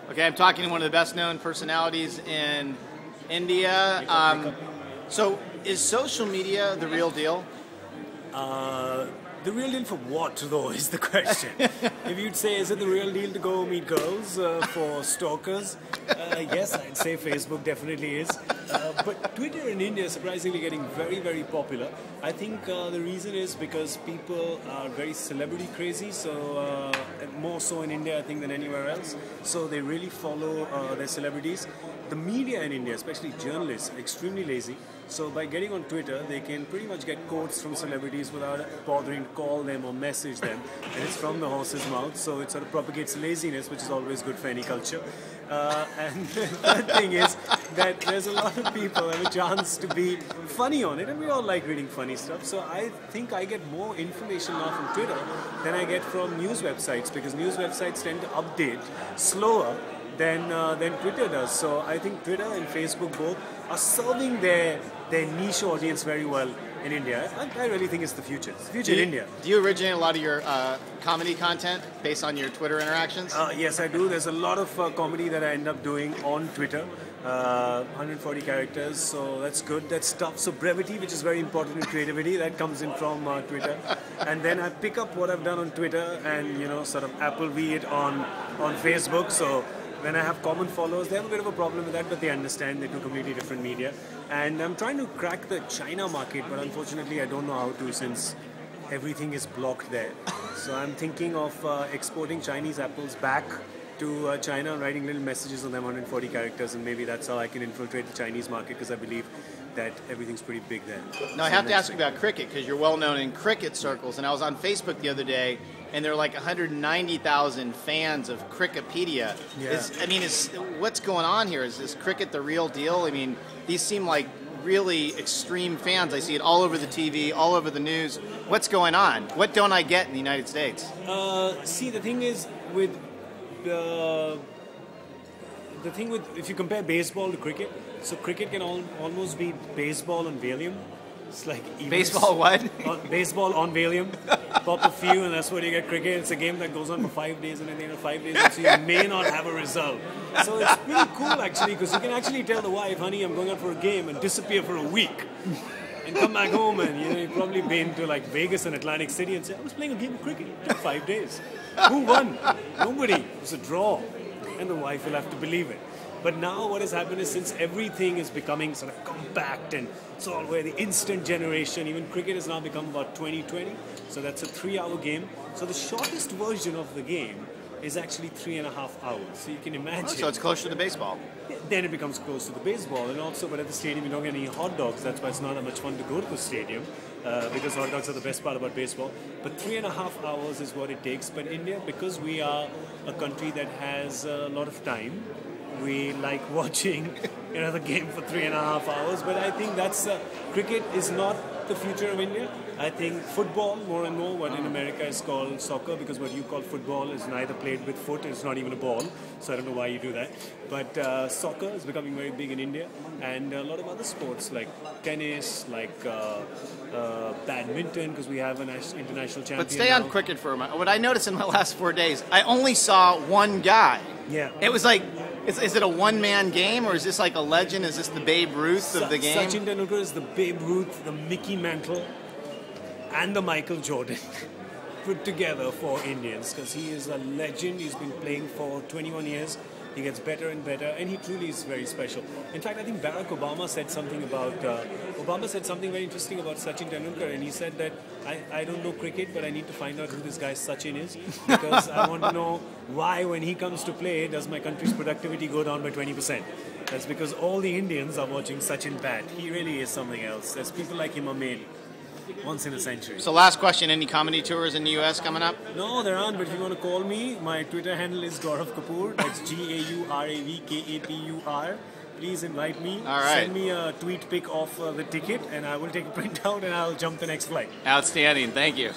Okay, I'm talking to one of the best-known personalities in India. So, is social media the real deal? The real deal for what, though, is the question. If you'd say, is it the real deal to go meet girls for stalkers? Yes, I'd say Facebook definitely is. But Twitter in India is surprisingly getting very, very popular. I think the reason is because people are very celebrity crazy, so more so in India, I think, than anywhere else. So they really follow their celebrities. The media in India, especially journalists, are extremely lazy. So by getting on Twitter, they can pretty much get quotes from celebrities without bothering to call them or message them. And it's from the horse's mouth, so it sort of propagates laziness, which is always good for any culture. And the third thing is that there's a lot of people have a chance to be funny on it, and we all like reading funny stuff. So I think I get more information now from Twitter than I get from news websites, because news websites tend to update slower than Twitter does. So I think Twitter and Facebook both are serving their niche audience very well in India. I really think it's the future. It's the future in India. Do you originate a lot of your comedy content based on your Twitter interactions? Yes, I do. There's a lot of comedy that I end up doing on Twitter. 140 characters, so that's good. That's tough. So brevity, which is very important in creativity, that comes in from Twitter. And then I pick up what I've done on Twitter and sort of Applebee it on Facebook. So when I have common followers, they have a bit of a problem with that, but they understand. They do completely different media. And I'm trying to crack the China market, but unfortunately I don't know how to, since everything is blocked there. So I'm thinking of exporting Chinese apples back to China and writing little messages on them, 140 characters, and maybe that's how I can infiltrate the Chinese market, because I believe that everything's pretty big there. Now, I have to ask you about cricket, because you're well known in cricket circles, and I was on Facebook the other day, and there are like 190,000 fans of Cricketpedia. Yeah. What's going on here? Is cricket the real deal? I mean, these seem like really extreme fans. I see it all over the TV, all over the news. What's going on? What don't I get in the United States? See, the thing is with if you compare baseball to cricket, so cricket can almost be baseball on Valium. It's like baseball what? Baseball on Valium. Pop a few, and that's what you get. Cricket. It's a game that goes on for 5 days, and at the end of 5 days, so you may not have a result. So it's pretty cool actually, because you can actually tell the wife, "Honey, I'm going out for a game," and disappear for a week, and come back home, and you've probably been to like Vegas and Atlantic City and say, "I was playing a game of cricket. It took 5 days. Who won? Nobody. It was a draw," and the wife will have to believe it. But now what has happened is, since everything is becoming sort of compact and it's all where the instant generation, even cricket has now become about 20-20. So that's a 3-hour game. So the shortest version of the game is actually 3.5 hours. So you can imagine. So it's closer to baseball. Then it becomes close to the baseball. And also, but at the stadium you don't get any hot dogs. That's why it's not that much fun to go to the stadium, because hot dogs are the best part about baseball. But 3.5 hours is what it takes. But India, because we are a country that has a lot of time, we like watching the game for 3.5 hours. But I think that's cricket is not the future of India. I think football, more and more, what in America is called soccer, because what you call football is neither played with foot, it's not even a ball, so I don't know why you do that. But soccer is becoming very big in India, and a lot of other sports like tennis, like badminton, because we have an international champion. But stay on cricket for a moment. What I noticed in my last 4 days, I only saw one guy. Yeah. It was like, is it a one-man game, or is this like a legend? Is this the Babe Ruth of the game? Sachin Tendulkar is the Babe Ruth, the Mickey Mantle, and the Michael Jordan put together for Indians, because he is a legend. He's been playing for 21 years. He gets better and better, and he truly is very special. In fact, I think Barack Obama said something very interesting about Sachin Tendulkar, and he said that I don't know cricket, but I need to find out who this guy Sachin is, because I want to know why, when he comes to play, does my country's productivity go down by 20%. That's because all the Indians are watching Sachin bat. He really is something else. There's people like him are made once in a century. So last question, any comedy tours in the U.S. coming up? No, there aren't, but if you want to call me, my Twitter handle is Guarav Kapur. That's GAURAVKAPUR. Please invite me. All right. Send me a tweet pic of the ticket, and I will take a print out and I'll jump the next flight. Outstanding. Thank you.